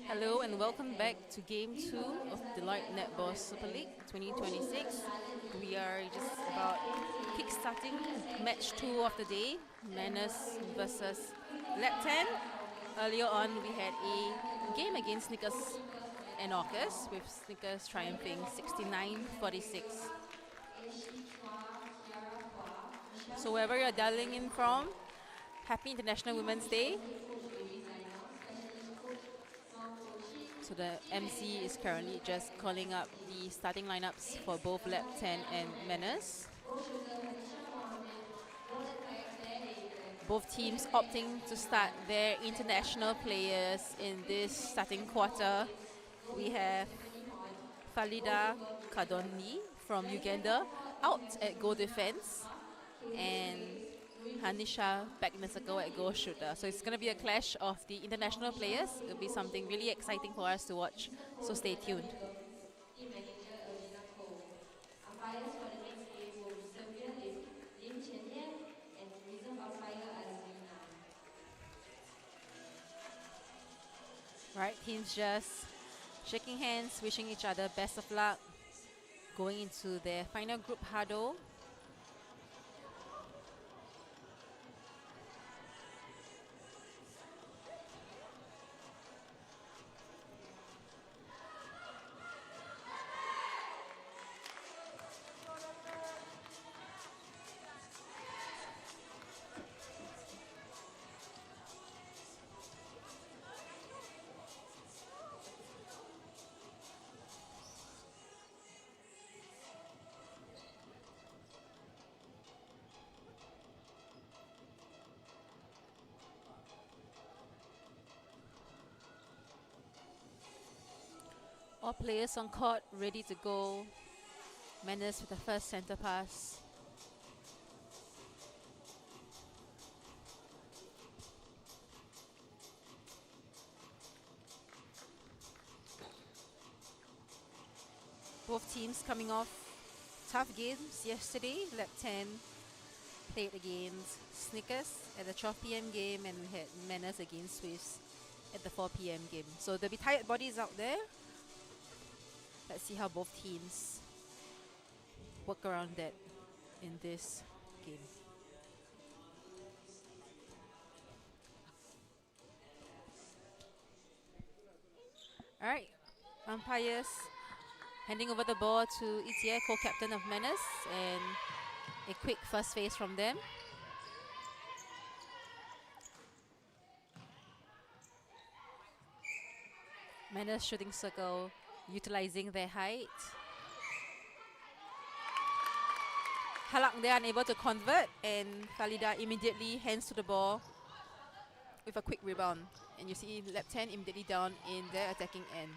Hello and welcome back to Game 2 of Deloitte Netball Super League 2026. We are just about kick-starting match 2 of the day, Mannas versus Llabten. Earlier on we had a game against Snickers and Orcas, with Snickers triumphing 69-46. So wherever you're dialing in from, happy International Women's Day. So the MC is currently just calling up the starting lineups for both Llabten and Mannas. Both teams opting to start their international players in this starting quarter. We have Falida Kadoni from Uganda out at goal defense, and Hanisha back in the circle at goal shooter. So it's going to be a clash of the international players. It'll be something really exciting for us to watch. So stay tuned. Right, teams just shaking hands, wishing each other best of luck, going into their final group huddle. All players on court ready to go. Mannas with the first center pass. Both teams coming off tough games yesterday. Llabten played against Snickers at the 12 p.m. game, and we had Mannas against Swifts at the 4 p.m. game. So there'll be tired bodies out there. Let's see how both teams work around that in this game. All right, umpires handing over the ball to Itie, co-captain of Mannas, and a quick first phase from them. Mannas shooting circle, utilizing their height. Halak, they are unable to convert, and Falida immediately hands to the ball with a quick rebound. And you see Llabten immediately down in their attacking end.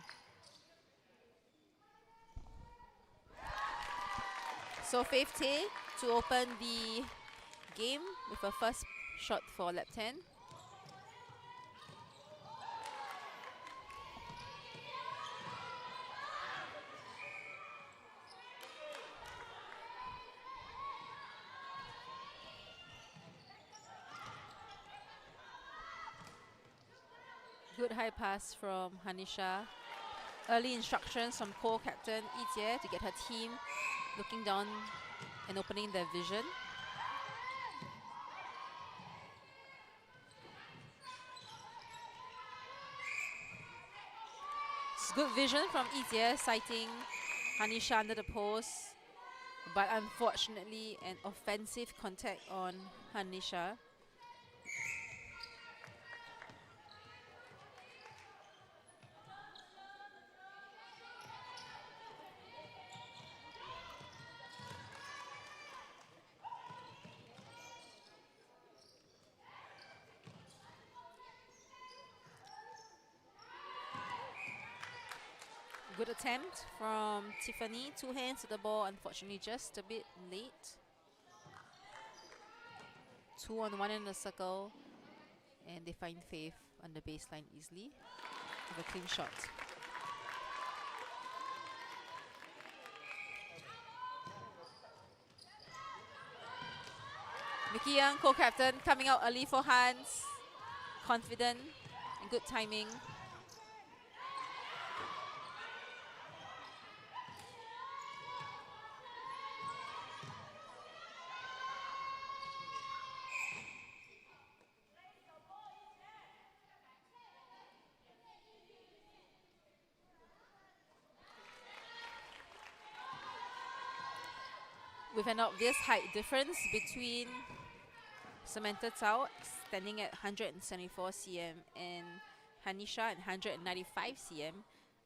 So Faith Tay to open the game with a first shot for Llabten. Good high pass from Hanisha. Early instructions from co-captain Itie to get her team looking down and opening their vision. It's good vision from Itie, sighting Hanisha under the post, but unfortunately an offensive contact on Hanisha. Good attempt from Tiffany. Two hands to the ball, unfortunately just a bit late. 2-on-1 in the circle, and they find Faith on the baseline easily with a clean shot. Vicky Young, co-captain, coming out early for Hans. Confident and good timing. with an obvious height difference between Samantha Tao, standing at 174 cm, and Hanisha at 195 cm,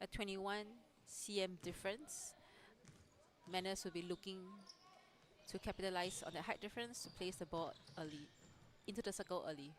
a 21 cm difference. Mannas will be looking to capitalize on the height difference to place the ball early, into the circle early.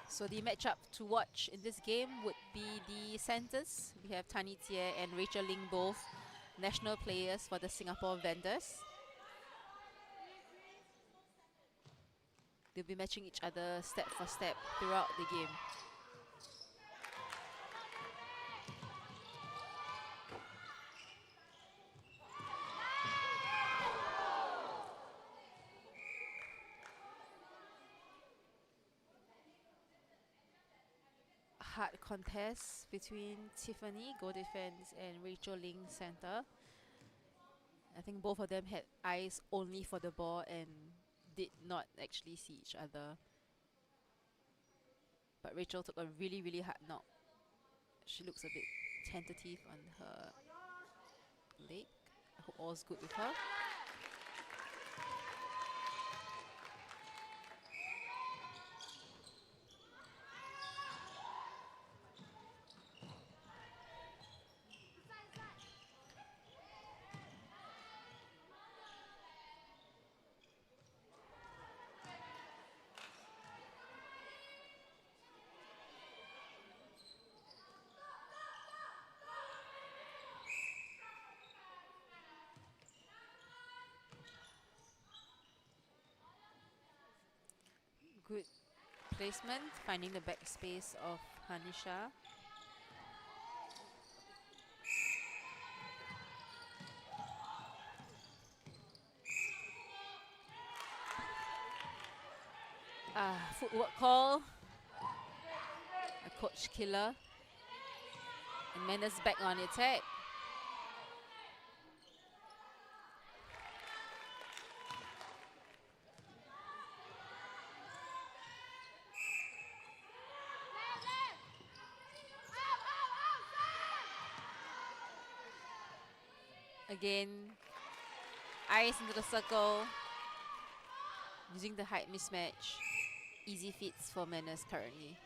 So the matchup to watch in this game would be the centers. We have Tani Tie and Rachel Ling, both national players for the Singapore Vendors. They'll be matching each other step for step throughout the game. Hard contest between Tiffany, goal defense, and Rachel Ling, center. I think both of them had eyes only for the ball and did not actually see each other. But Rachel took a really, really hard knock. She looks a bit tentative on her leg. I hope all's good with her. Good placement, finding the backspace of Hanisha. Footwork call. A coach killer. And Mannas back on the attack. Again, eyes into the circle, using the height mismatch. Easy feats for Mannas currently.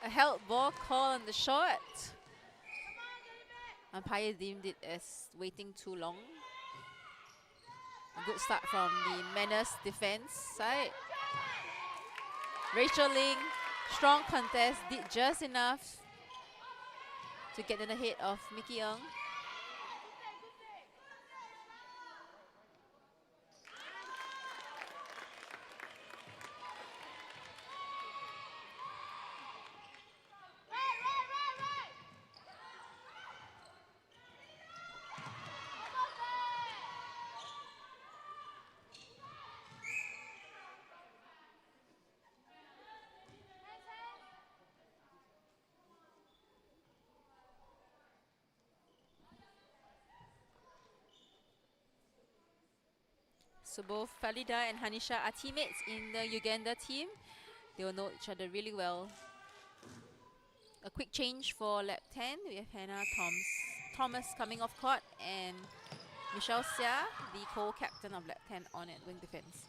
A held ball call on the shot. Umpire deemed it as waiting too long. A good start from the Mannas defense side. Rachel Ling, strong contest, did just enough to get in the head of Mickey Ng. So both Falida and Hanisha are teammates in the Uganda team. They will know each other really well. A quick change for Llabten. We have Hannah Thomas coming off court and Michelle Xia, the co-captain of Llabten, on at wing defense.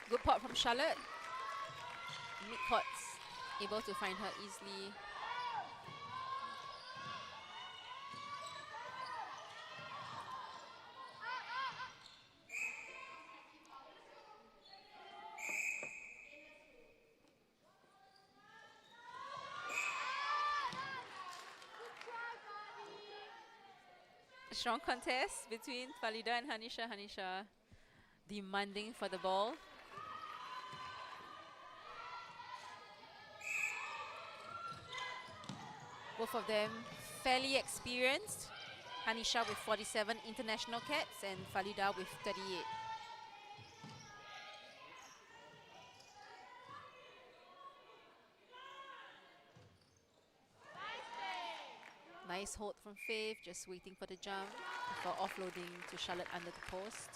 Good pot from Charlotte. Mid-courts, able to find her easily. Strong contest between Falida and Hanisha. Hanisha demanding for the ball. Both of them fairly experienced. Hanisha with 47 international caps and Falida with 38. Nice hold from Faith, just waiting for the jump before offloading to Charlotte under the post.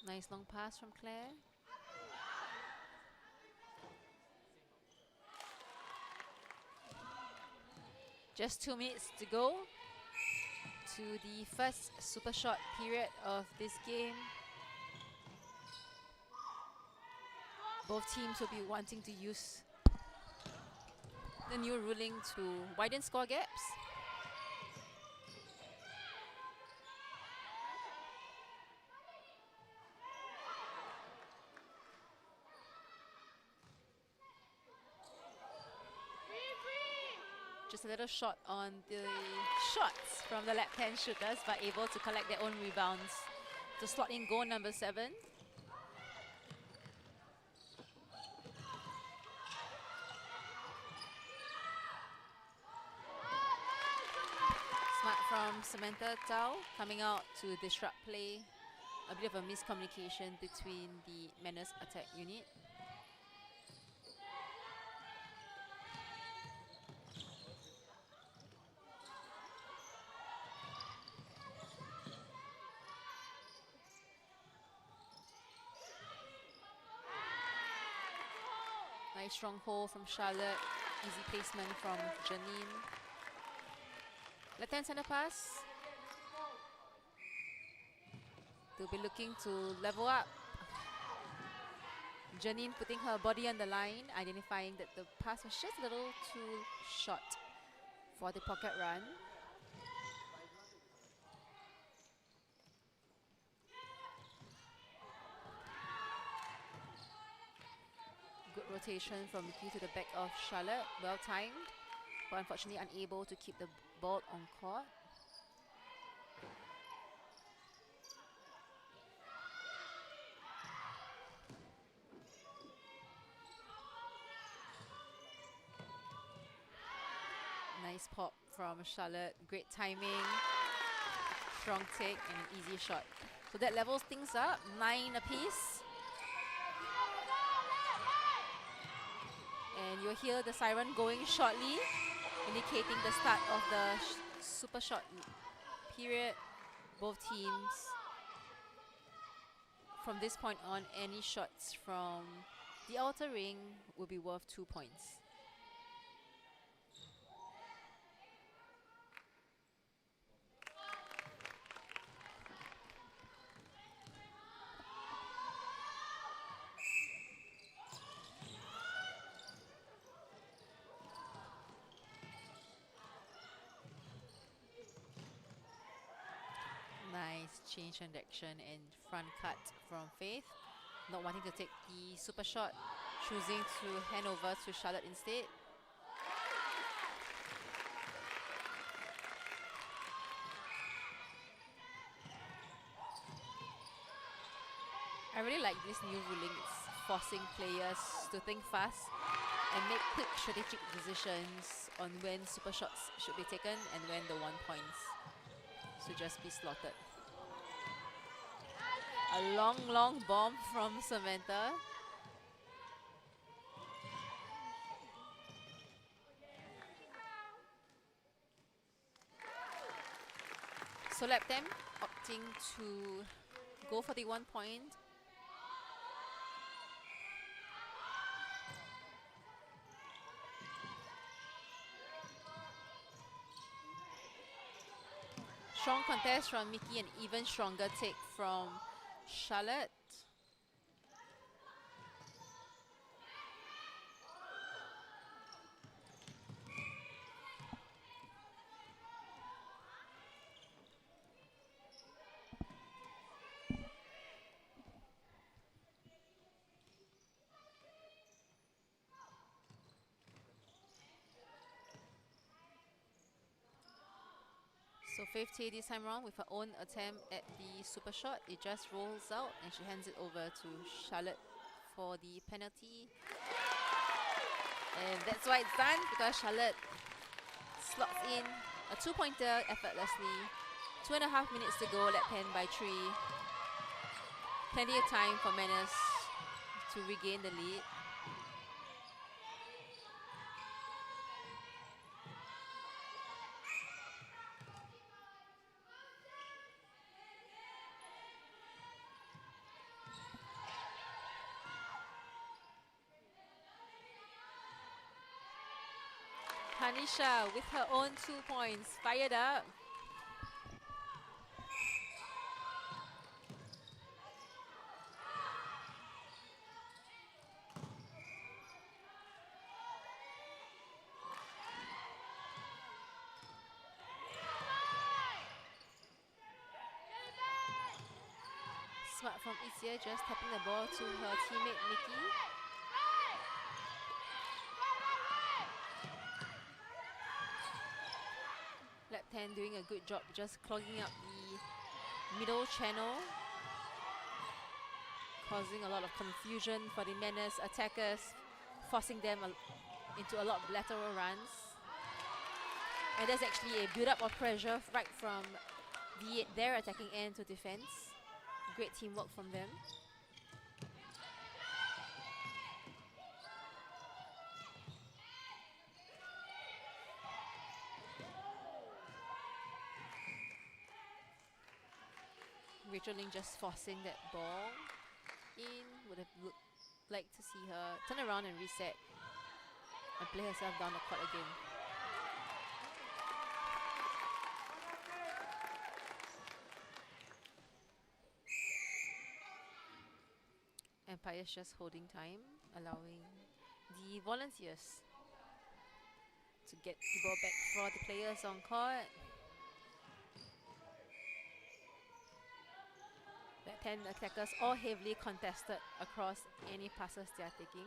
Nice long pass from Claire. Just 2 minutes to go to the first super short period of this game. Both teams will be wanting to use the new ruling to widen score gaps. Just a little short on the shots from the Llabten shooters, but able to collect their own rebounds to slot in goal number 7. Smart from Samantha Tao, coming out to disrupt play. A bit of a miscommunication between the Mannas attack unit. Nice strong hold from Charlotte. Easy placement from Janine. Left-hand center pass. They'll be looking to level up. Janine putting her body on the line, identifying that the pass was just a little too short for the pocket run. Good rotation from Mickey to the back of Charlotte, well timed, but unfortunately unable to keep the ball on court. Nice pop from Charlotte, great timing, strong take and an easy shot. So that levels things up, 9 apiece. And you'll hear the siren going shortly, indicating the start of the super short period. Both teams, from this point on, any shots from the outer ring will be worth 2 points. Nice change in direction and front cut from Faith. Not wanting to take the super shot, choosing to hand over to Charlotte instead. I really like this new ruling. It's forcing players to think fast and make quick strategic decisions on when super shots should be taken and when the 1 points should just be slotted. A long bomb from Samantha. So Llabten opting to go for the 1 point. Strong contest from Mickey and even stronger take from Charlotte. So Faith Tay this time around with her own attempt at the super shot. It just rolls out and she hands it over to Charlotte for the penalty. And that's why it's done, because Charlotte slots in a 2-pointer effortlessly. 2.5 minutes to go, Llabten by 3. Plenty of time for Mannas to regain the lead. Tanisha with her own 2 points, fired up. Smart from Isia, just tapping the ball to her teammate Nikki. Llabten doing a good job just clogging up the middle channel, causing a lot of confusion for the Mannas attackers, forcing them into a lot of lateral runs. And there's actually a build-up of pressure right from their attacking end to defense. Great teamwork from them. Rachel Ling just forcing that ball in. Would have liked to see her turn around and reset and play herself down the court again. Empire's just holding time, allowing the volunteers to get the ball back for the players on court. The 10 attackers all heavily contested across any passes they are taking.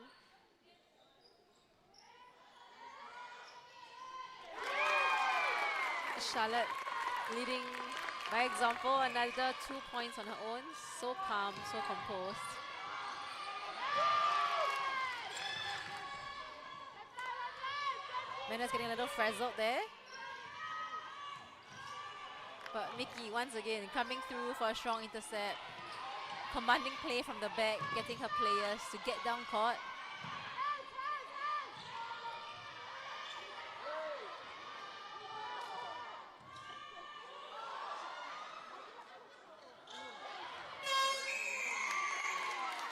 Charlotte leading by example, another 2 points on her own. So calm, so composed. Mannas getting a little frazzled there. But Nikki, once again, coming through for a strong intercept. Commanding play from the back, getting her players to get down court.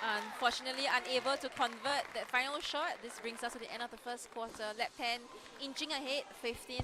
Unfortunately, unable to convert that final shot. This brings us to the end of the first quarter. Llabten inching ahead, 15.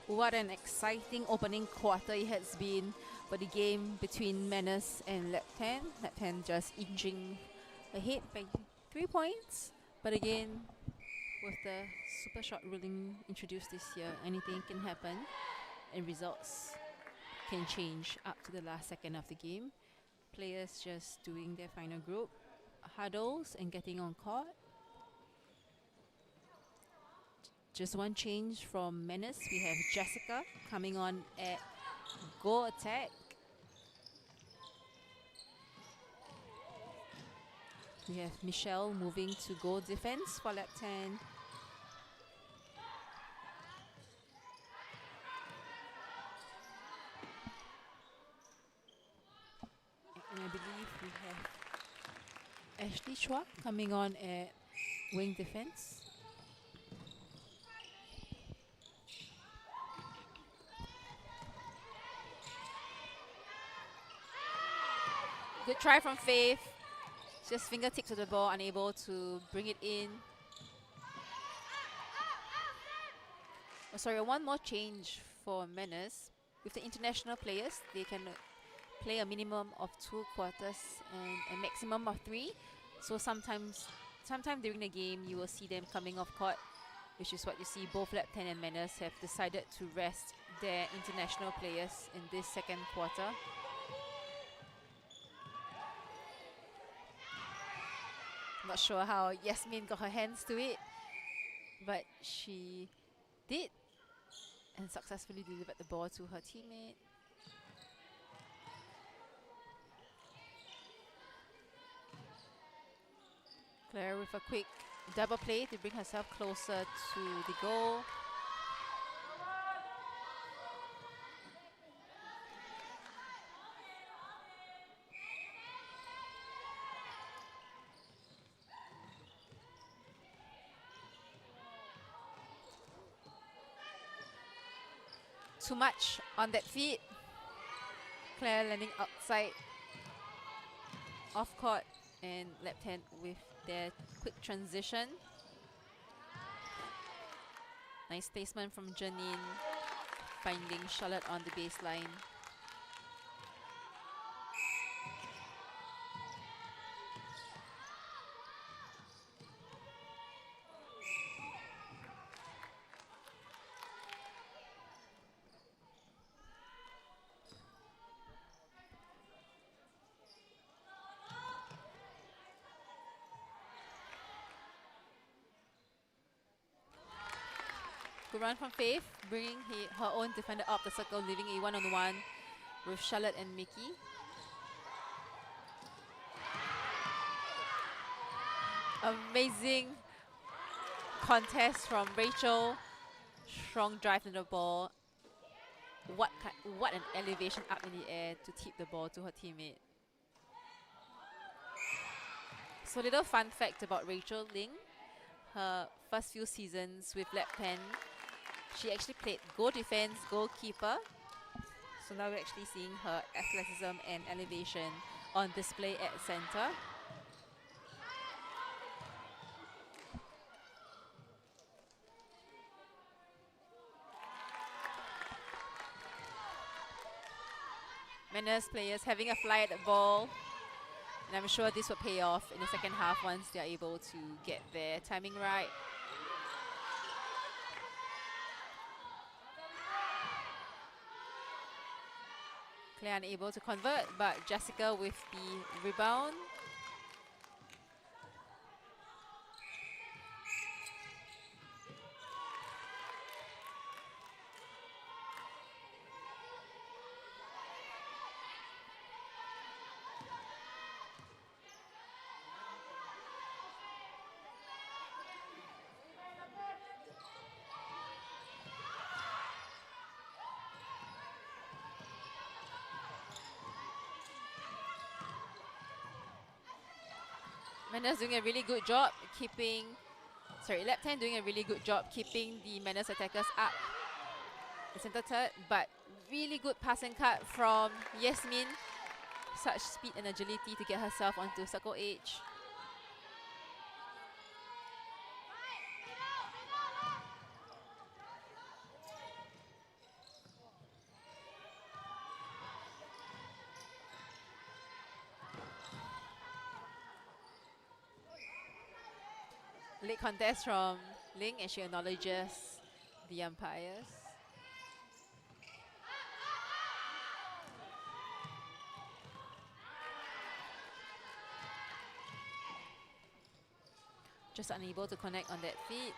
What an exciting opening quarter it has been for the game between Mannas and Llabten. Llabten just inching ahead by 3 points. But again, with the super short ruling introduced this year, anything can happen and results can change up to the last second of the game. Players just doing their final group huddles and getting on court. Just one change from Mannas. We have Jessica coming on at goal attack. We have Michelle moving to goal defense for Llabten. And I believe we have Ashley Chua coming on at wing defense. Good try from Faith. Just fingertips of the ball, unable to bring it in. Oh, sorry, one more change for Mannas. With the international players, they can play a minimum of 2 quarters and a maximum of 3. So sometime during the game, you will see them coming off court, which is what you see. Both Llabten and Mannas have decided to rest their international players in this second quarter. Not sure how Yasmin got her hands to it, but she did and successfully delivered the ball to her teammate. Claire with a quick double play to bring herself closer to the goal. Too much on that feet. Claire landing outside, off court, and Llabten with their quick transition. Nice placement from Janine, finding Charlotte on the baseline. Good run from Faith, bringing her own defender up the circle, leaving a one-on-one with Charlotte and Mickey. Amazing contest from Rachel. Strong drive to the ball. What an elevation up in the air to tip the ball to her teammate. So little fun fact about Rachel Ling. Her first few seasons with Llabten, she actually played goal defense, goalkeeper. So now we're actually seeing her athleticism and elevation on display at center. Mannas players having a fly at the ball. And I'm sure this will pay off in the second half once they're able to get their timing right. Claire unable to convert, but Jessica with the rebound. Mannas doing a really good job keeping, Llabten doing a really good job keeping the Mannas attackers up the center third, but really good pass and cut from Yasmin. Such speed and agility to get herself onto circle edge. Late contest from Ling, and she acknowledges the umpires. Just unable to connect on that feed.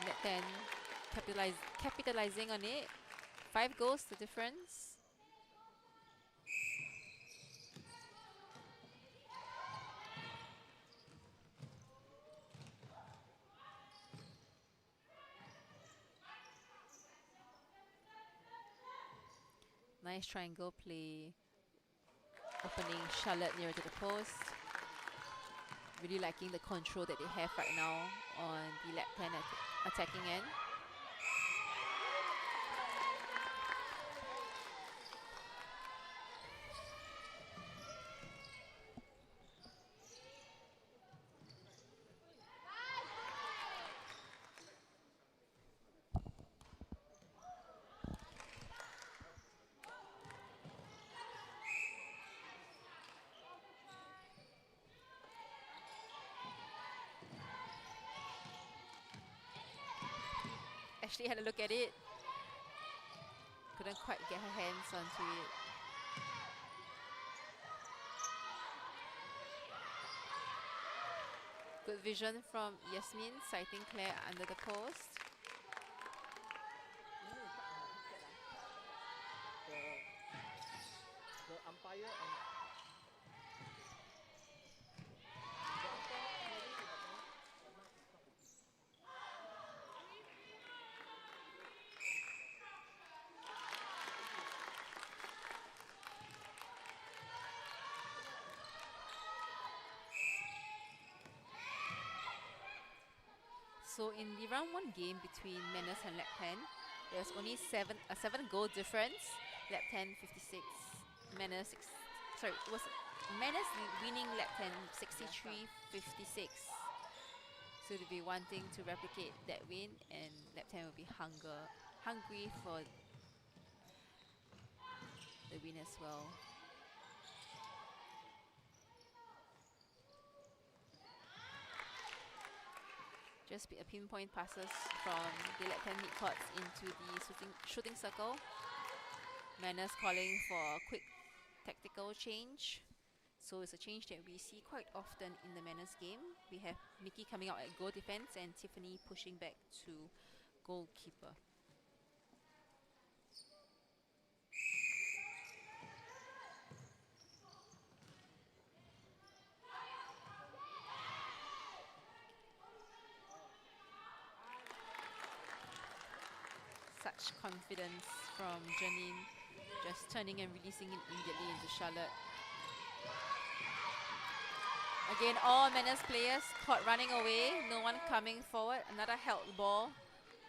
Llabten capitalizing on it. 5 goals the difference. Nice triangle play. Opening Charlotte nearer to the post. Really liking the control that they have right now on the Llabten attacking end. Ashley had a look at it. Couldn't quite get her hands onto it. Good vision from Yasmin, sighting Claire under the post. The umpire and So in the round 1 game between Mannas and Llabten, there's only a 7-goal difference. Llabten 56, Mannas it was Mannas winning Llabten 63-56. So they'll be wanting to replicate that win, and Llabten will be hungry for the win as well. Just a pinpoint passes from the Llabten midcourts into the shooting circle. Mannas calling for a quick tactical change. So it's a change that we see quite often in the Mannas game. We have Mickey coming out at goal defense and Tiffany pushing back to goalkeeper. Such confidence from Janine, just turning and releasing it immediately into Charlotte. Again, all Mannas players caught running away, no one coming forward. Another held ball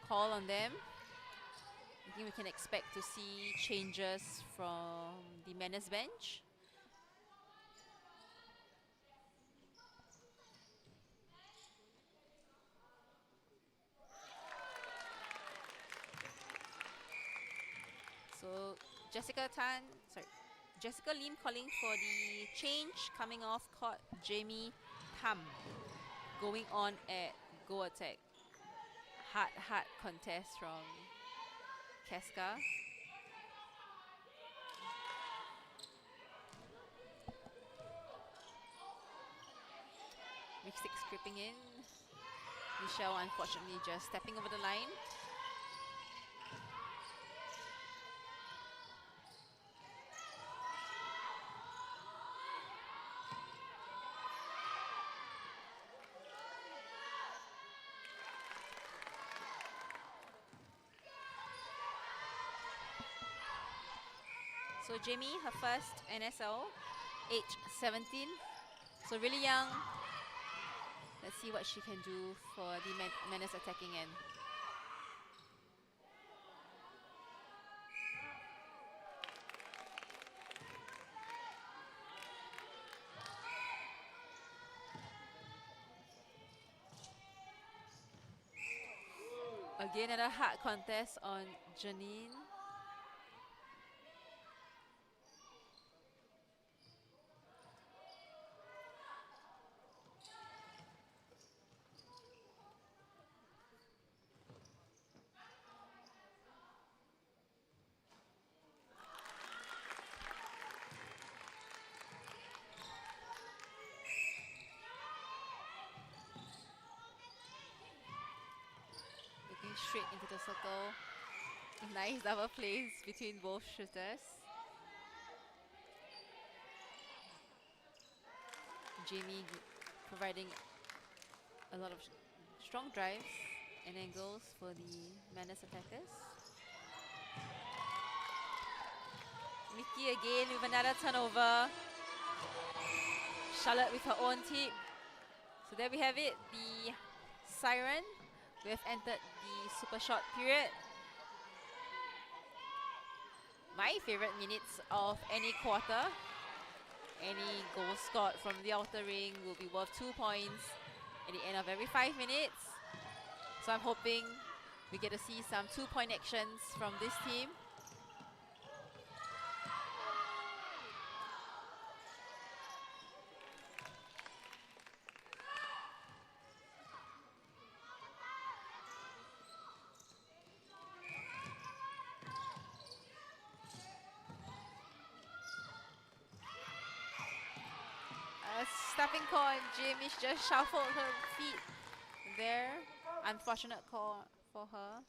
call on them. I think we can expect to see changes from the Mannas bench. So Jessica Lim calling for the change, coming off court, Jamie Tam going on at go attack. Hard contest from Casca. Mix six creeping in. Michelle unfortunately just stepping over the line. So Jamie, her first NSL, age 17, so really young. Let's see what she can do for the Mannas attacking end. Again, another hard contest on Janine. straight into the circle. Nice double plays between both shooters. Jamie providing a lot of strong drives and angles for the Mannas attackers. Nikki again with another turnover. Charlotte with her own tip. So there we have it, the siren. We have entered the super short period. My favorite minutes of any quarter. Any goal scored from the outer ring will be worth 2 points at the end of every 5 minutes. So I'm hoping we get to see some 2-point actions from this team. Stepping call, and Jamie just shuffled her feet there. Unfortunate call for her.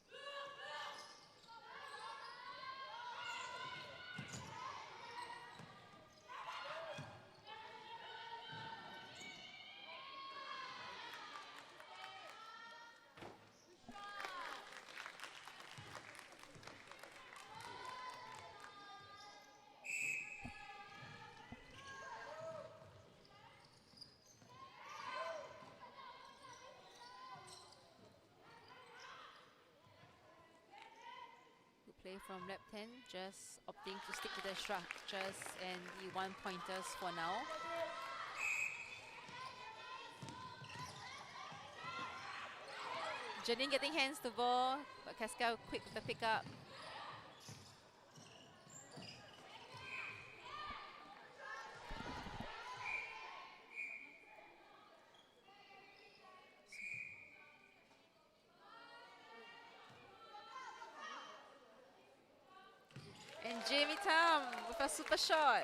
Play from Llabten, just opting to stick to the structures and the one-pointers for now. Janine getting hands to ball, but Casca quick with the pickup. And Jamie Tam with a super shot.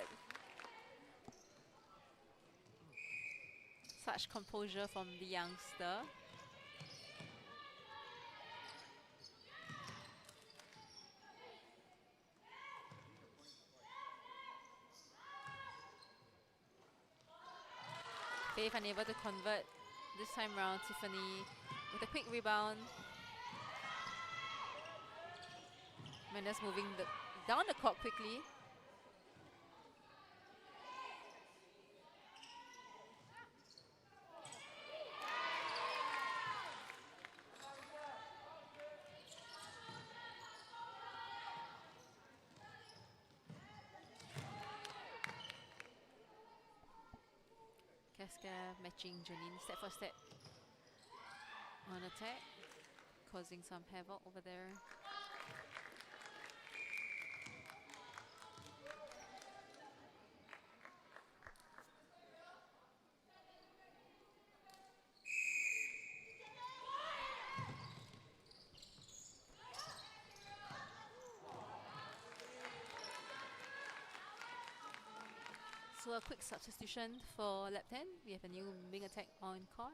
Such composure from the youngster. Faith unable to convert this time round. Tiffany with a quick rebound. Mannas moving down the court quickly. Casca matching Janine step for step on attack, causing some havoc over there. So a quick substitution for Llabten. We have a new wing attack on court.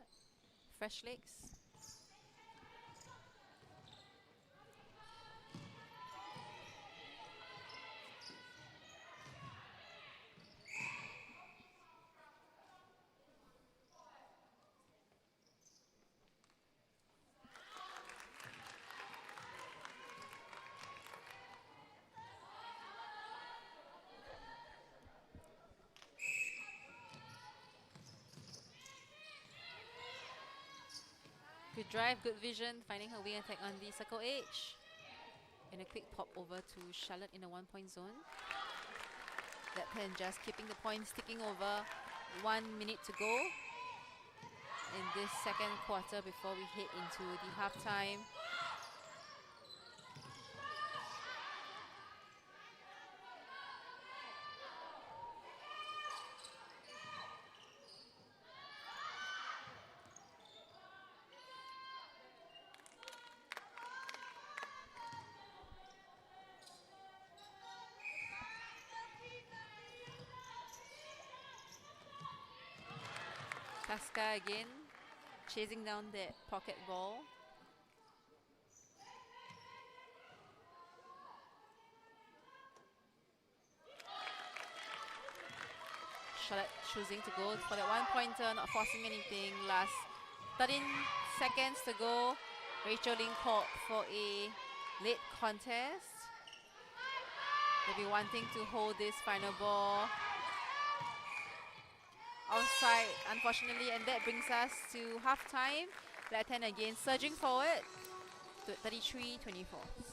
Fresh legs. Good drive, good vision, finding her wing attack on the circle edge. And a quick pop over to Charlotte in a 1-point zone. Llabten just keeping the points ticking over. 1 minute to go in this second quarter before we head into the halftime. Casca again, chasing down that pocket ball. Charlotte choosing to go for that one-pointer, not forcing anything. Last 13 seconds to go. Rachel Ling called for a late contest. They'll be wanting to hold this final ball. Outside, unfortunately, and that brings us to halftime. Llabten again surging forward to 33-24.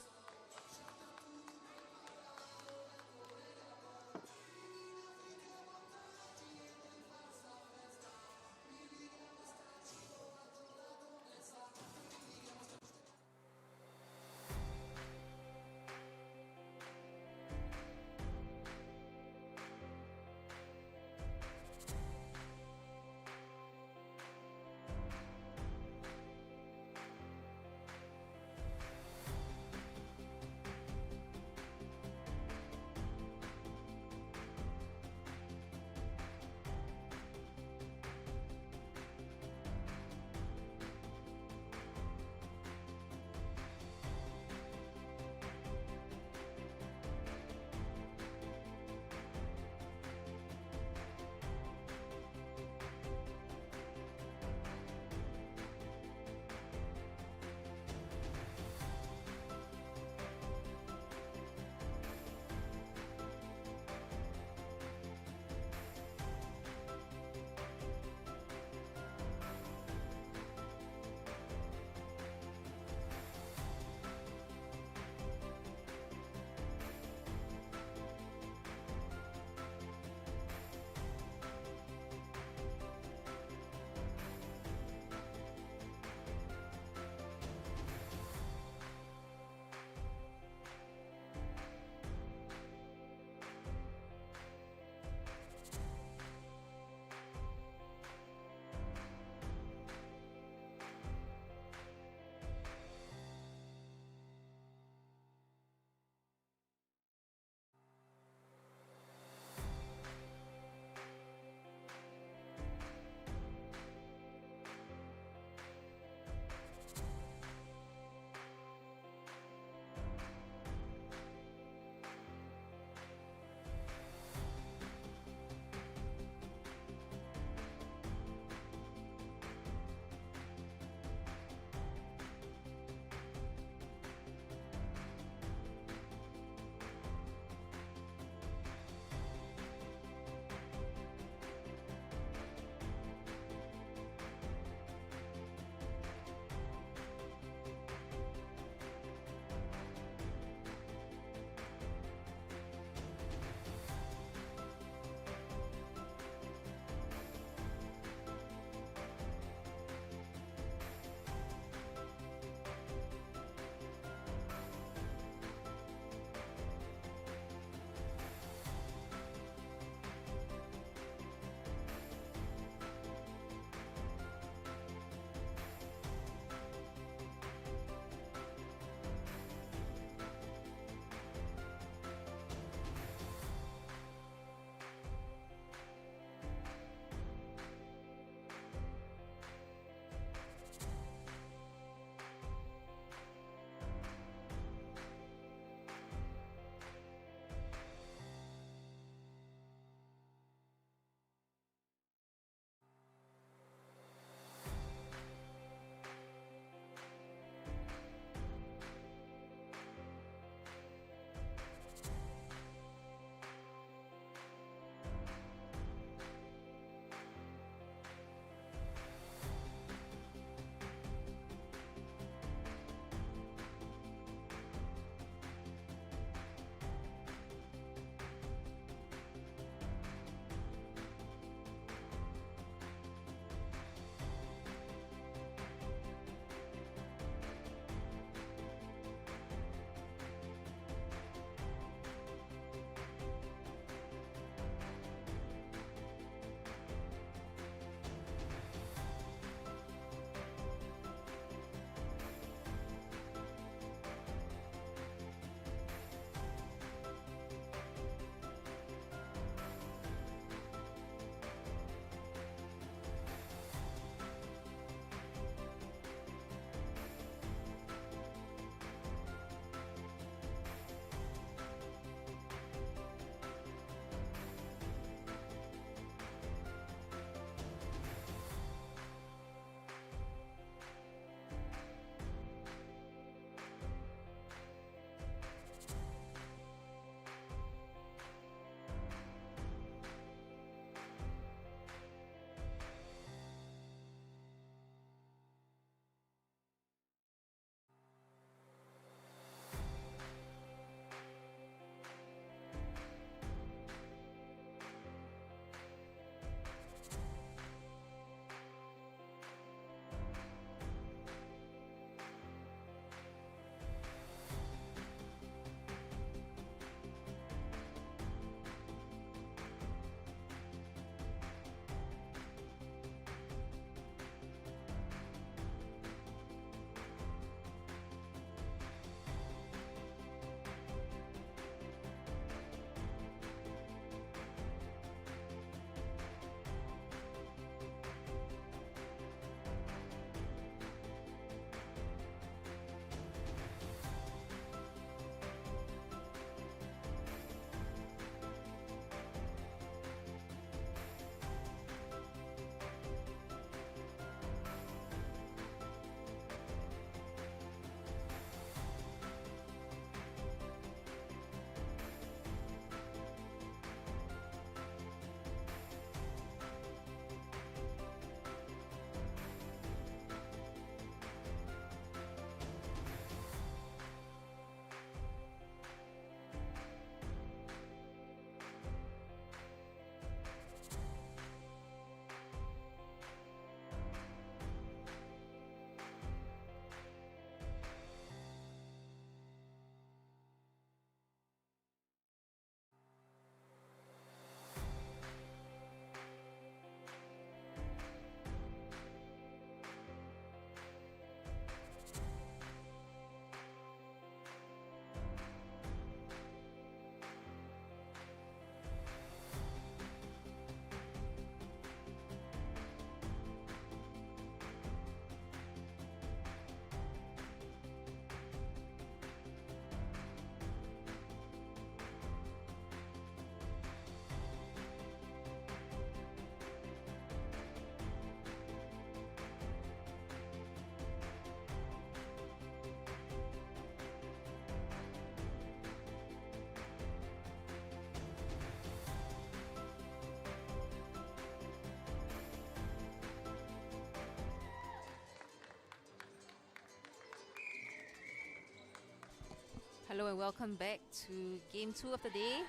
Hello and welcome back to game 2 of the day.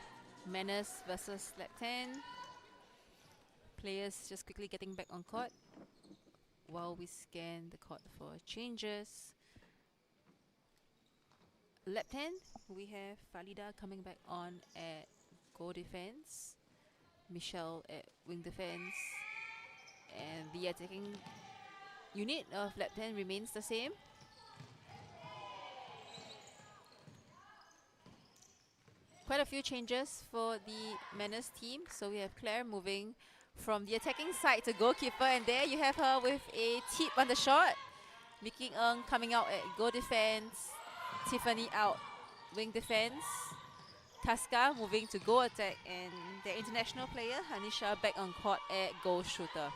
Mannas versus Llabten. Players just quickly getting back on court while we scan the court for changes. Llabten, we have Falida coming back on at goal defense, Michelle at wing defense, and the attacking unit of Llabten remains the same. Quite a few changes for the Mannas team. So we have Claire moving from the attacking side to goalkeeper, and there you have her with a tip on the shot. Vicky Ng coming out at goal defense, Tiffany out wing defense, Casca moving to goal attack, and their international player Hanisha back on court at goal shooter.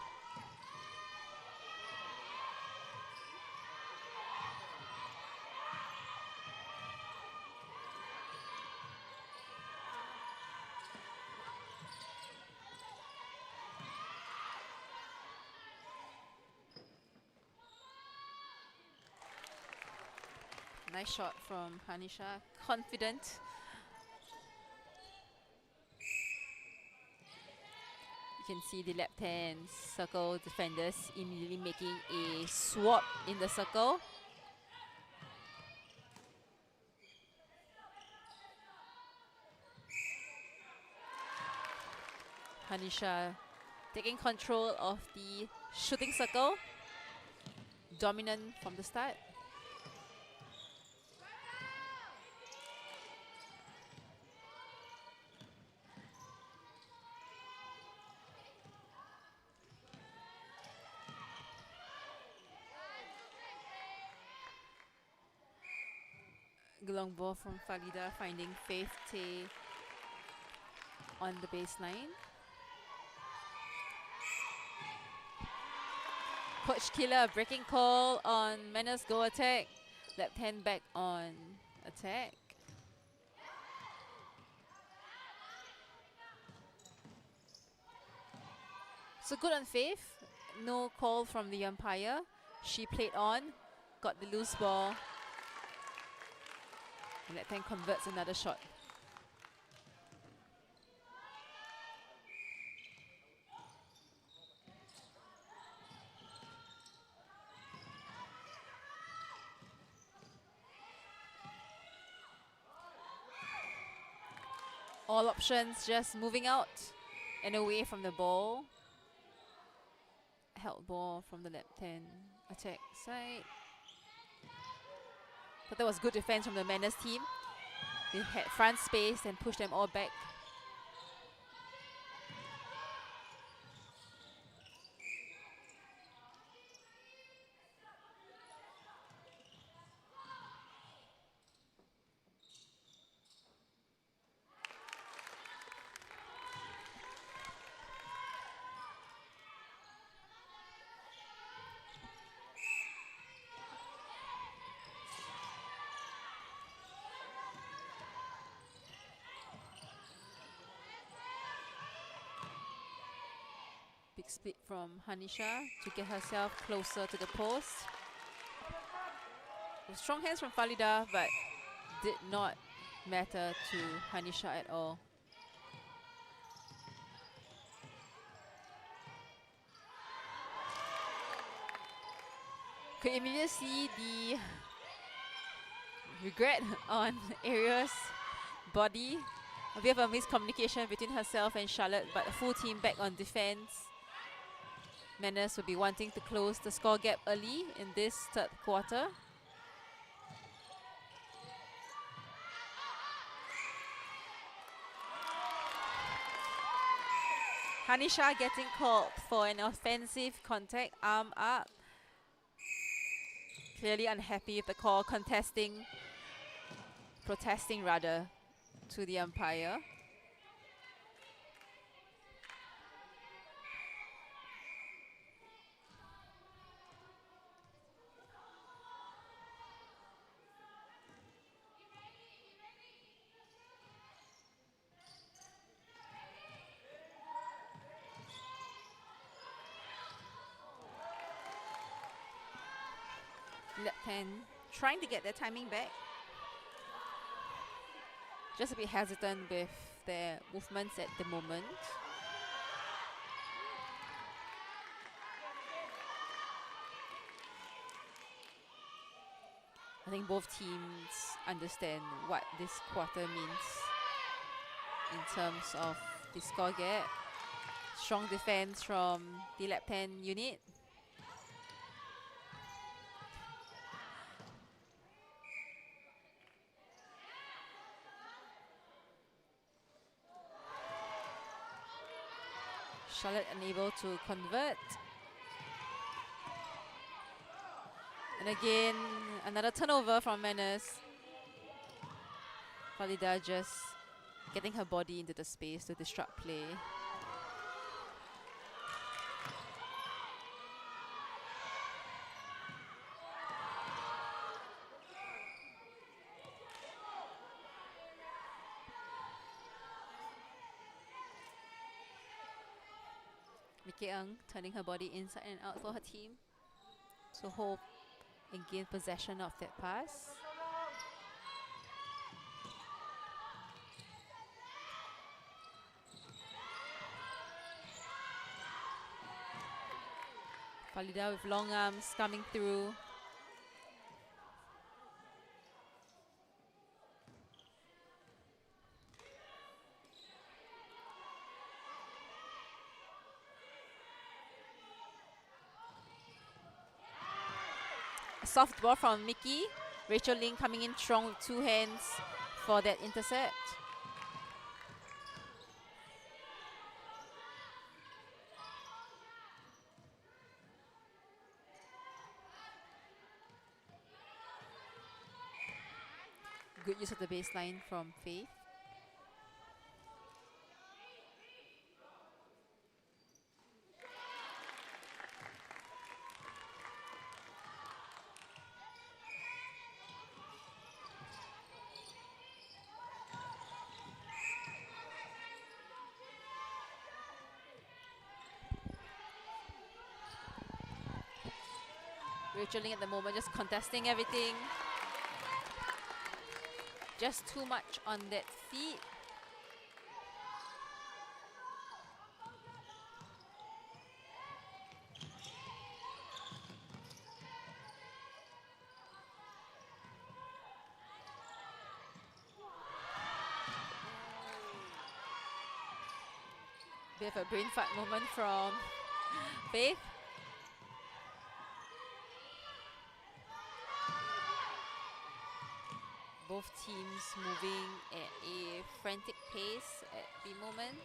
Nice shot from Hanisha, confident. You can see the Llabten circle defenders immediately making a swap in the circle. Hanisha taking control of the shooting circle, dominant from the start. Long ball from Falida, finding Faith Tay on the baseline. Coach Killer breaking call on Mannas go attack. Llabten back on attack. So good on Faith. No call from the umpire. She played on, got the loose ball. And Llabten converts another shot. All options just moving out and away from the ball. Held ball from the Llabten attack side. But that was good defense from the Mannas team. They had front space and pushed them all back. Big split from Hanisha to get herself closer to the post. Strong hands from Falida, but did not matter to Hanisha at all. Could immediately see the regret on Aria's body. A bit of a miscommunication between herself and Charlotte, but a full team back on defense. Mannas will be wanting to close the score gap early in this third quarter. Hanisha getting called for an offensive contact, arm up. Clearly unhappy with the call, protesting rather, to the umpire. Llabten trying to get their timing back. just a bit hesitant with their movements at the moment. I think both teams understand what this quarter means in terms of the score gap. Strong defense from the Llabten unit. Charlotte unable to convert. And again, another turnover from Mannas. Falida just getting her body into the space to disrupt play. Mickey Ng turning her body inside and out for her team to hold and gain possession of that pass. Falida with long arms coming through. A soft ball from Mickey. Rachel Ling coming in strong with two hands for that intercept. Good use of the baseline from Faith. Rachel Ling at the moment just contesting everything. Just too much on that feet. Bit of a brain fart moment from Faith. Both teams moving at a frantic pace at the moment.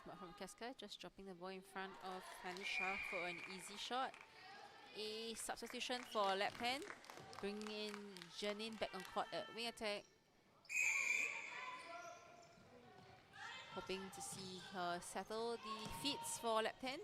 Smart from Casca, just dropping the ball in front of Hanisha for an easy shot. A substitution for Llabten, bringing in Janine back on court at wing attack. Hoping to see her settle the feats for Llabten.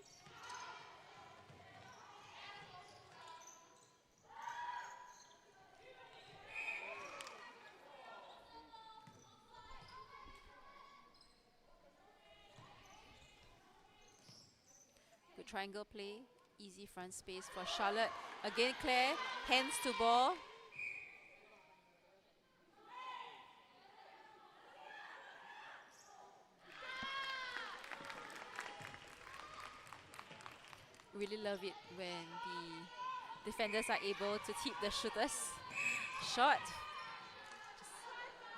Good triangle play, easy front space for Charlotte. Again Claire, hands to ball. Really love it when the defenders are able to tip the shooter's shot. Just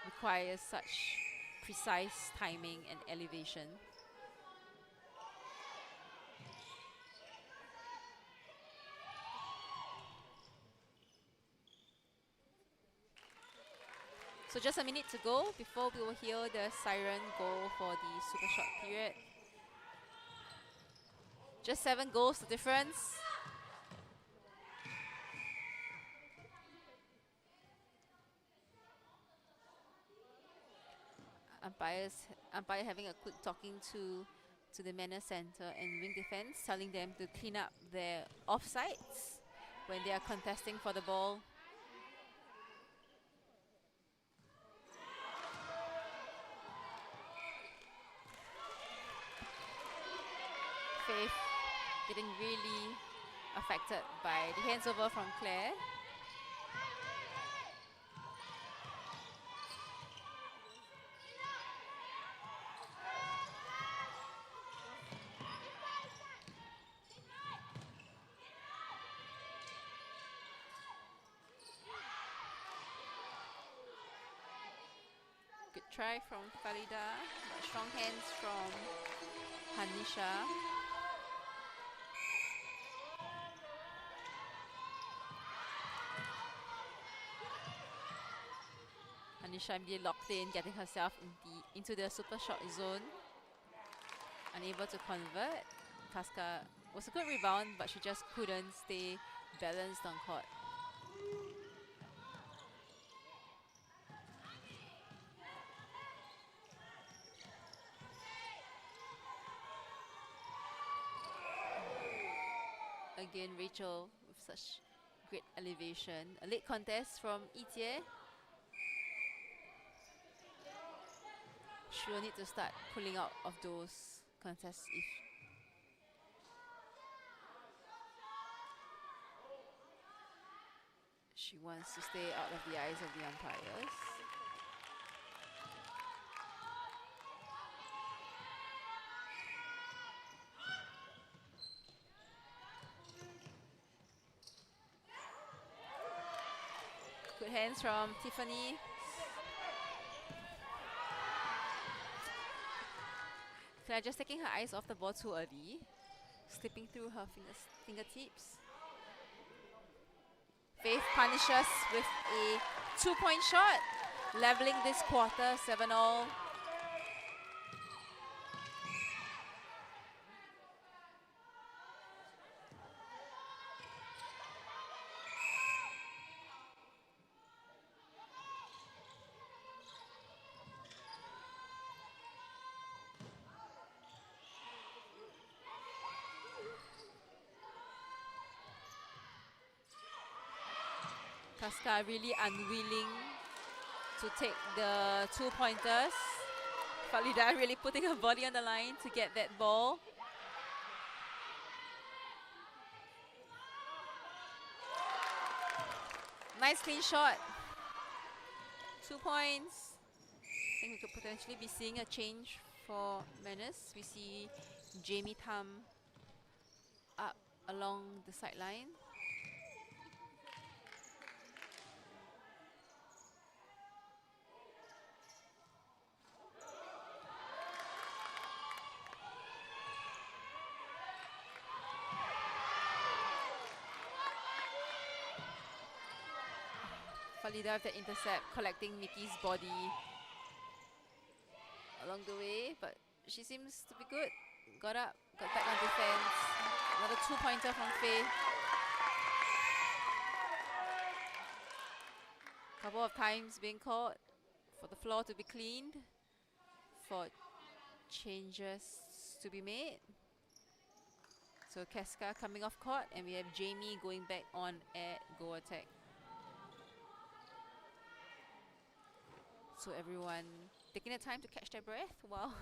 requires such precise timing and elevation. So just a minute to go before we will hear the siren go for the super short period. Just 7 goals the difference. Umpire having a quick talking to the Mannas center and wing defense, telling them to clean up their offsides when they are contesting for the ball. Faith getting really affected by the hands over from Claire. Good try from Farida, but strong hands from Hanisha. Hanisha immediately locked in, getting herself into the super short zone. Unable to convert. Casca was a good rebound, but she just couldn't stay balanced on court. Again, Rachel with such great elevation. A late contest from Yitie. She will need to start pulling out of those contests if she wants to stay out of the eyes of the umpires. Good hands from Tiffany. Claire just taking her eyes off the ball too early, slipping through her fingertips. Faith punishes with a 2-point shot, leveling this quarter, 7-all. Casca really unwilling to take the 2-pointers. Farida really putting her body on the line to get that ball. Nice clean shot. 2 points. I think we could potentially be seeing a change for Mannas. We see Jamie Tam up along the sideline. Farida with the intercept, collecting Mickey's body along the way, but she seems to be good. Got up, got back on defense. Another 2-pointer from Faye. Couple of times being called for the floor to be cleaned, for changes to be made. So Casca coming off court, and we have Jamie going back on at Go Attack. So everyone taking the time to catch their breath while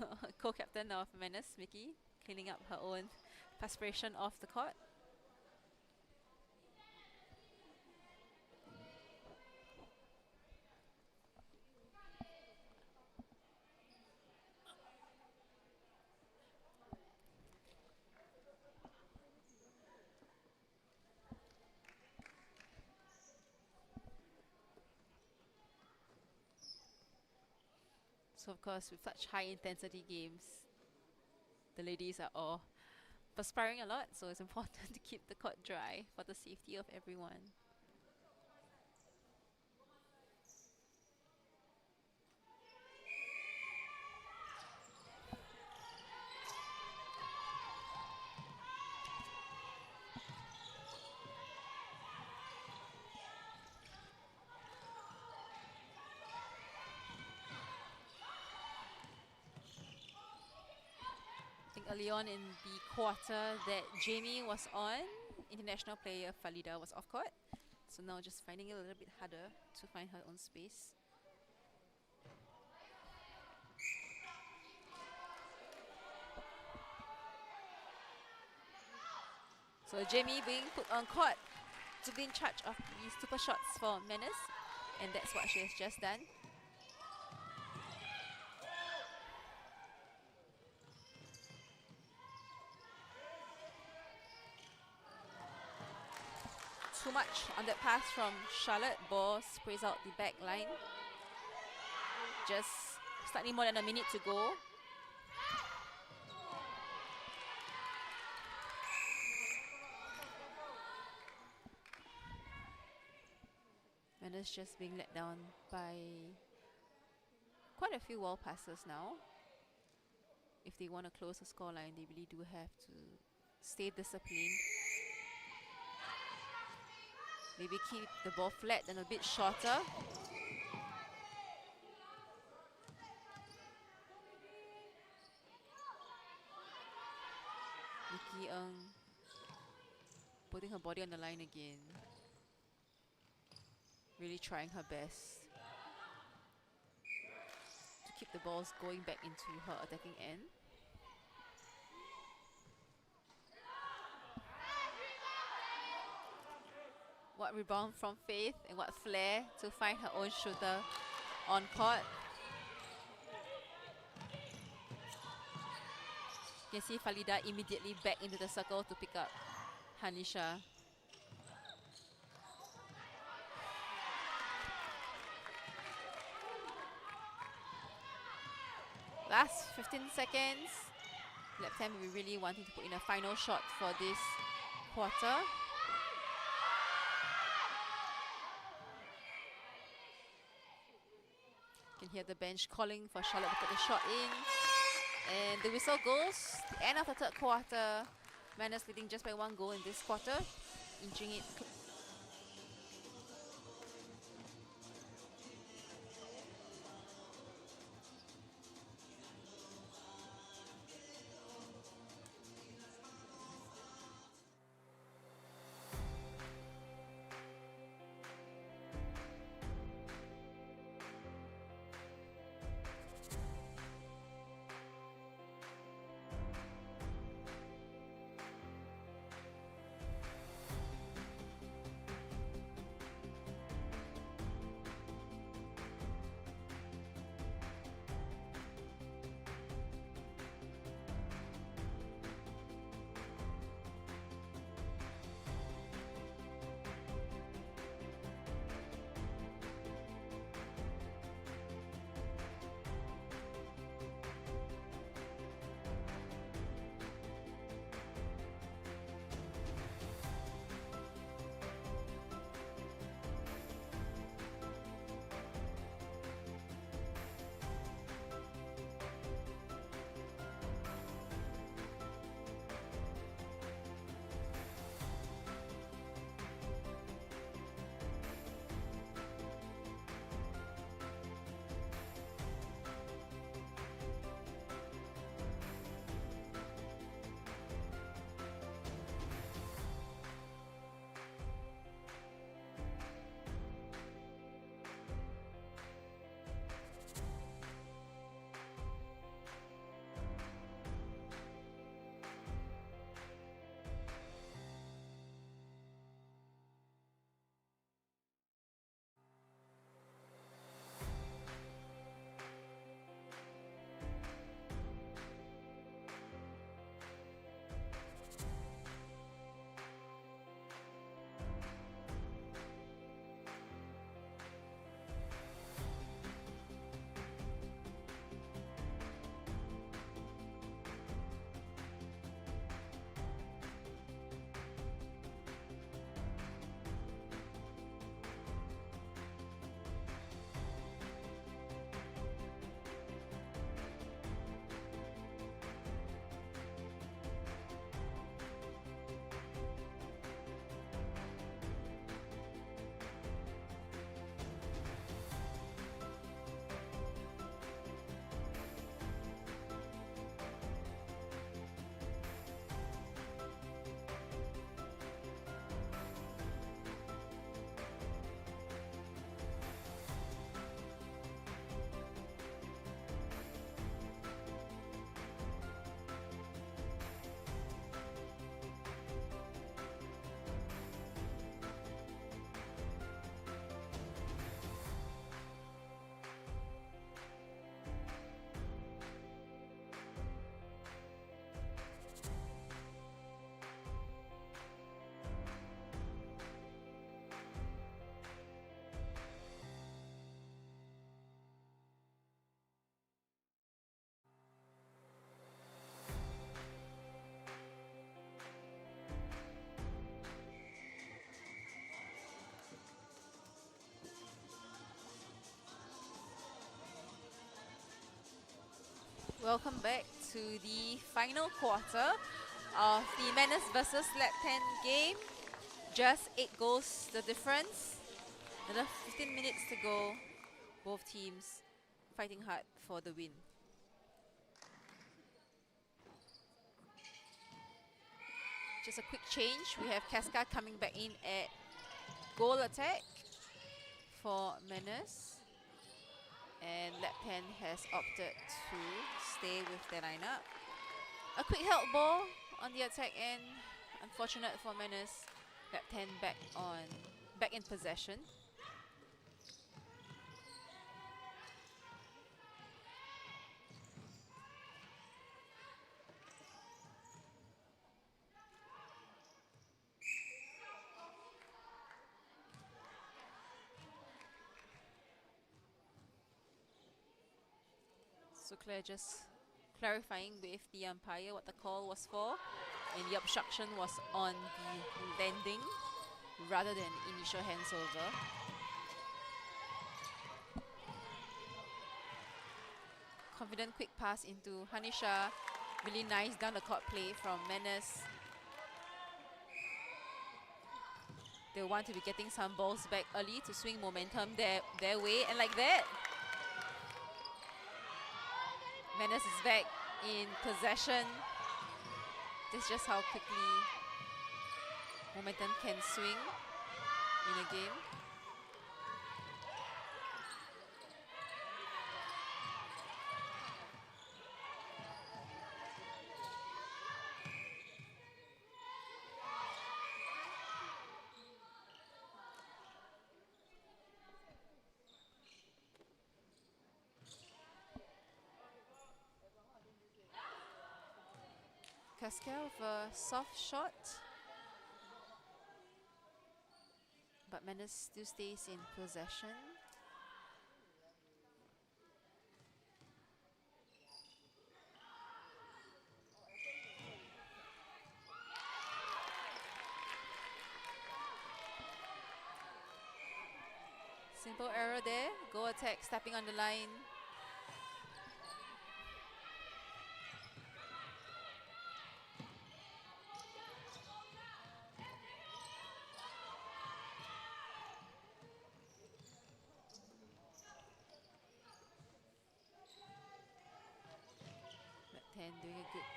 co-captain of Mannas, Mickey, cleaning up her own perspiration off the court. So of course, with such high intensity games, the ladies are all perspiring a lot, so it's important to keep the court dry for the safety of everyone. early on in the quarter that Jamie was on. International player Falida was off court. So now just finding it a little bit harder to find her own space. So Jamie being put on court to be in charge of the super shots for Mannas. And that's what she has just done. Too much on that pass from Charlotte. Ball sprays out the back line. Just slightly more than a minute to go. Mannas just being let down by quite a few wall passes now. If they want to close the scoreline, they really do have to stay disciplined. Maybe keep the ball flat and a bit shorter. Nikki Ng putting her body on the line again. Really trying her best to keep the balls going back into her attacking end. What rebound from Faith and what flair to find her own shooter on court. You can see Falida immediately back into the circle to pick up Hanisha. Last 15 seconds. Llabten will be really wanting to put in a final shot for this quarter. You can hear the bench calling for Charlotte to put the shot in. And the whistle goes. The end of the third quarter. Mannas leading just by 1 goal in this quarter, inching it. Welcome back to the final quarter of the Mannas versus Llabten game. Just 8 goals the difference. Another 15 minutes to go. Both teams fighting hard for the win. Just a quick change. We have Casca coming back in at goal attack for Mannas. And Llabten has opted to stay with their lineup. A quick help ball on the attack end. Unfortunate for Mannas. Llabten back in possession. So Claire just clarifying with the umpire what the call was for, and the obstruction was on the landing rather than initial hands over. Confident quick pass into Hanisha. Really nice down the court play from Mannas. They want to be getting some balls back early to swing momentum their way, and like that, Mannas is back in possession. This is just how quickly momentum can swing in a game. Casca with a soft shot, but Mannas still stays in possession. Simple error there. Go attack, stepping on the line. Llabten doing a good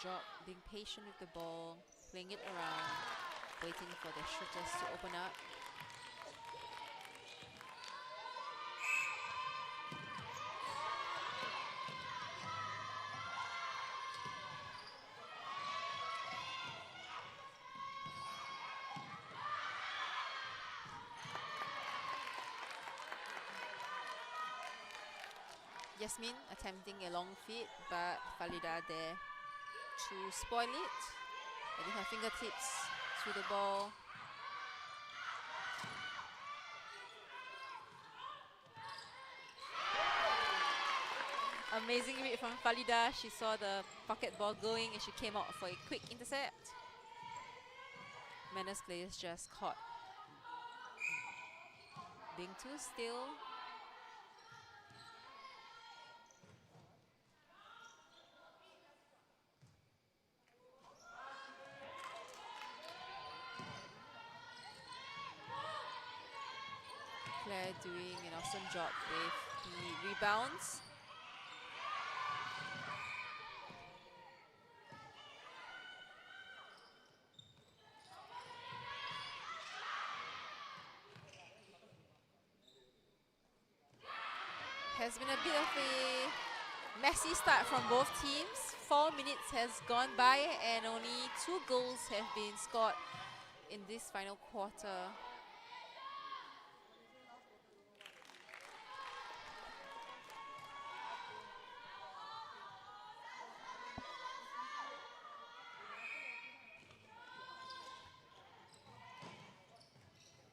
job being patient with the ball, playing it around, waiting for the shooters to open up. Yasmin attempting a long feed, but Falida there to spoil it. Adding her fingertips to the ball. Amazing read from Falida. She saw the pocket ball going and she came out for a quick intercept. Mannas players just caught being too still. Claire doing an awesome job with the rebounds. Has been a bit of a messy start from both teams. 4 minutes has gone by and only 2 goals have been scored in this final quarter.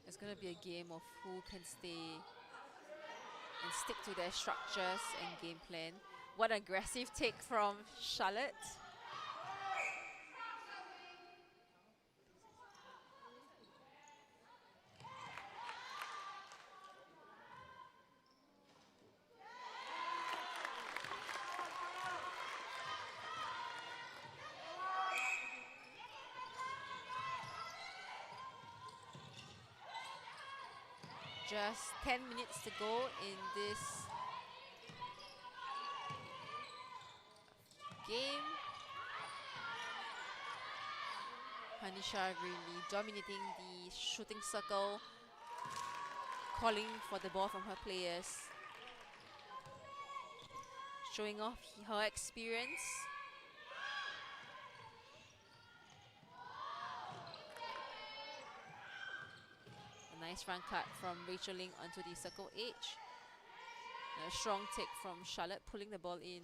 It's going to be a game of who can stay and stick to their structures and game plan. What an aggressive take from Charlotte. Just 10 minutes to go in this game. Hanisha really dominating the shooting circle, calling for the ball from her players, showing off her experience. A nice front cut from Rachel Ling onto the circle edge. A strong take from Charlotte, pulling the ball in.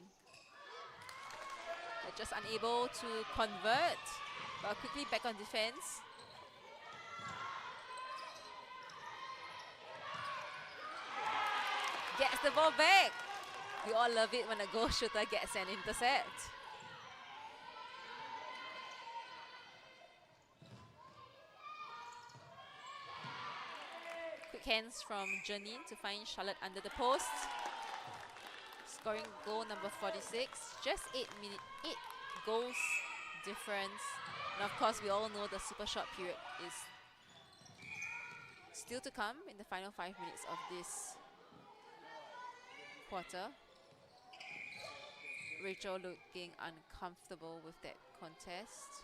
They're just unable to convert, but quickly back on defense. Gets the ball back. We all love it when a goal shooter gets an intercept. Quick hands from Janine to find Charlotte under the post. Scoring goal number 46. Just 8 goals difference. And of course, we all know the super short period is still to come in the final 5 minutes of this quarter. Rachel looking uncomfortable with that contest.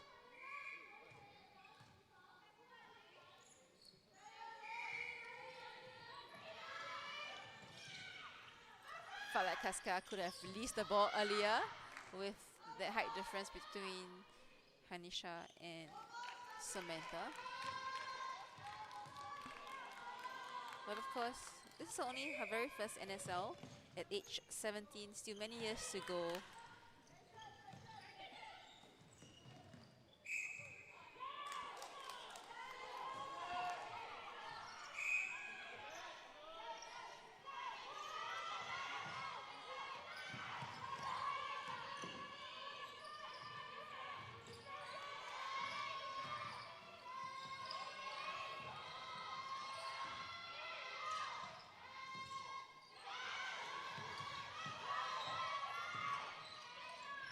Felt like Casca could have released the ball earlier with that height difference between Hanisha and Samantha. But of course, this is only her very first NSL at age 17, still many years to go.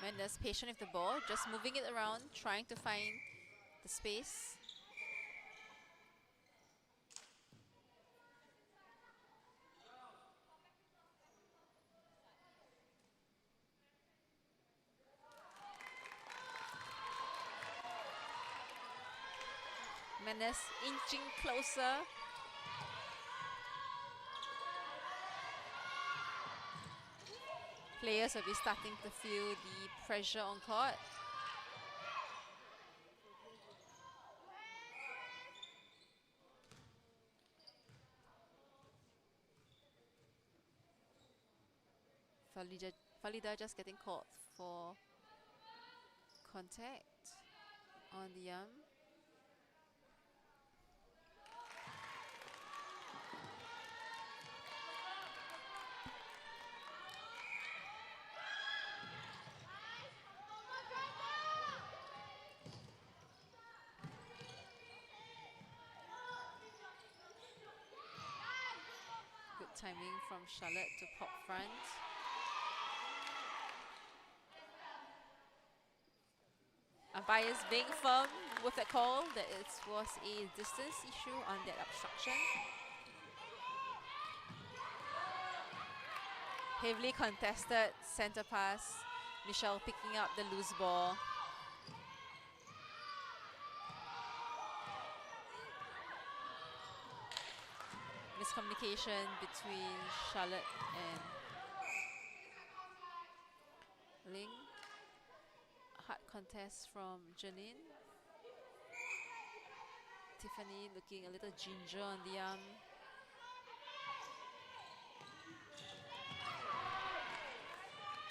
Mannas patient with the ball, just moving it around, trying to find the space. Mannas inching closer. Players will be starting to feel the pressure on court. Falida just getting called for contact on the arm. Timing from Charlotte to pop front. Umpires being firm with that call that it was a distance issue on that obstruction. Heavily contested center pass. Michelle picking up the loose ball. Miscommunication between Charlotte and Ling. Hard contest from Janine. Tiffany looking a little ginger on the arm.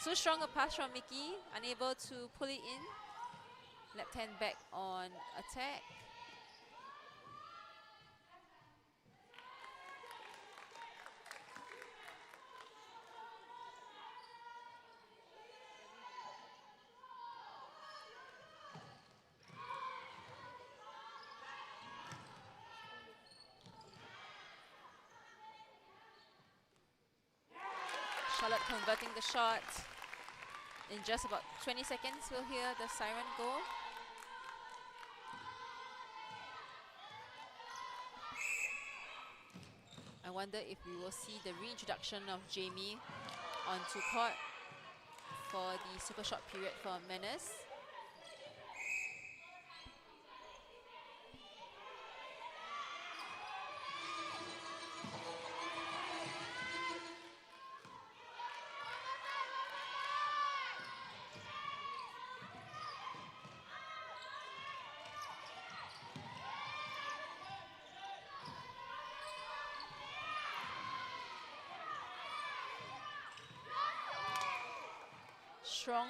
Too strong a pass from Mickey, unable to pull it in. Llabten back on attack. Charlotte converting the shot. In just about 20 seconds, we'll hear the siren go. And wonder if we will see the reintroduction of Jamie onto court for the super short period for Mannas.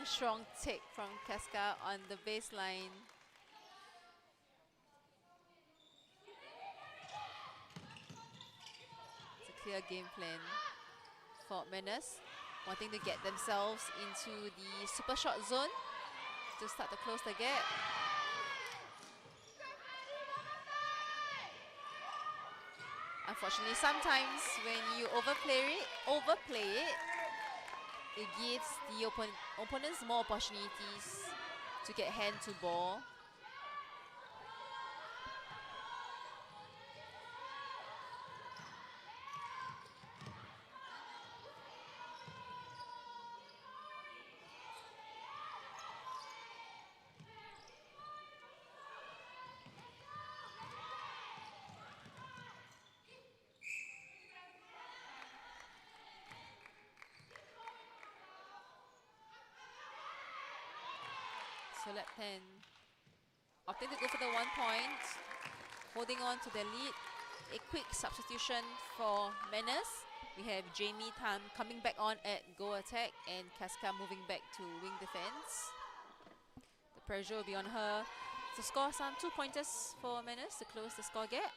Strong take from Casca on the baseline. It's a clear game plan for Mannas, wanting to get themselves into the super short zone to start to close the gap. Unfortunately, sometimes when you overplay it, it gives the opponents more opportunities to get hand to ball. So Llabten opting to go for the 1 point, holding on to the lead. A quick substitution for Mannas. We have Jamie Tan coming back on at goal attack and Casca moving back to wing defense. The pressure will be on her to score some 2 pointers for Mannas to close the score gap.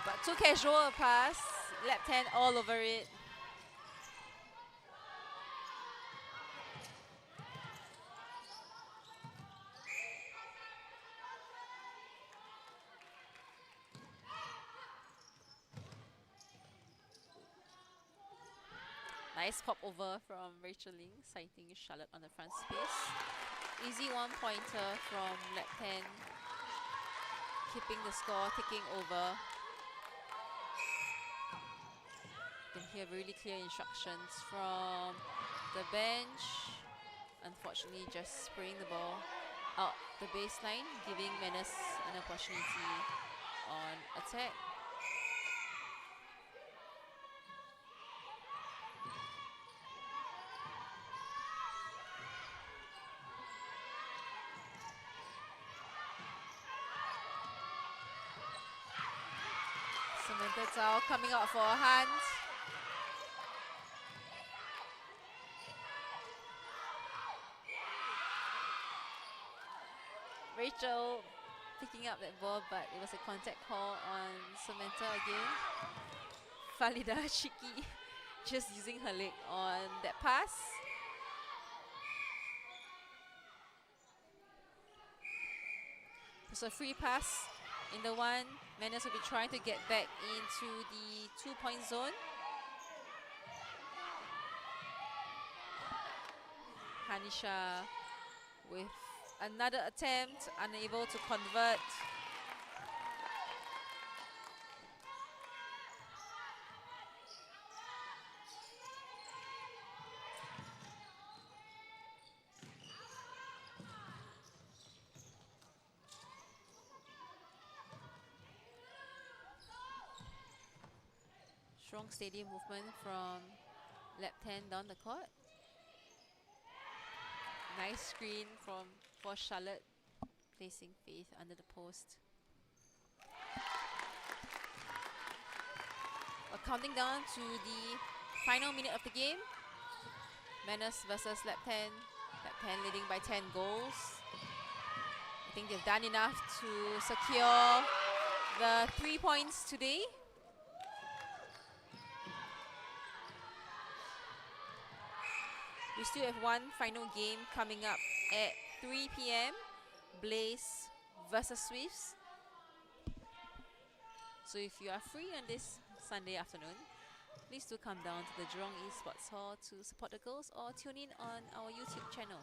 But too casual a pass, Llabten all over it. Nice pop over from Rachel Ling, citing Charlotte on the front space. Easy 1 pointer from Llabten, keeping the score, taking over. You can hear really clear instructions from the bench. Unfortunately, just spraying the ball out the baseline, giving Mannas an opportunity on attack. Samantha Zhao coming out for a hand. Rachel picking up that ball, but it was a contact call on Samantha again. Falida cheeky, just using her leg on that pass. It's a free pass in the one. Mannas will be trying to get back into the 2-point zone. Hanisha with another attempt, unable to convert. Strong stadium movement from Llabten down the court. Nice screen for Charlotte, placing Faith under the post. We're counting down to the final minute of the game. Mannas versus Llabten. Llabten leading by 10 goals. I think they've done enough to secure the 3 points today. We still have one final game coming up at 3 p.m. Blaze versus Swifts. So if you are free on this Sunday afternoon, Please do come down to the Jurong Esports Hall to support the girls or tune in on our YouTube channel.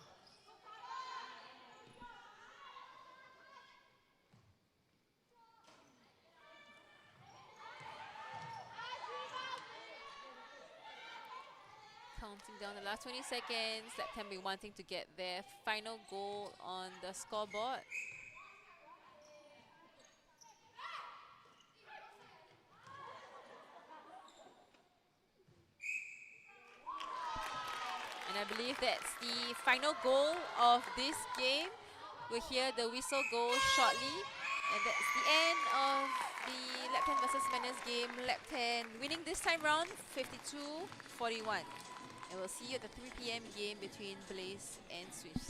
Counting down the last 20 seconds. Llabten be wanting to get their final goal on the scoreboard. And I believe that's the final goal of this game. We'll hear the whistle go shortly. And that's the end of the Llabten versus Mannas game. Llabten winning this time round 52-41. And we'll see you at the 3 p.m. game between Blaze and Swifts.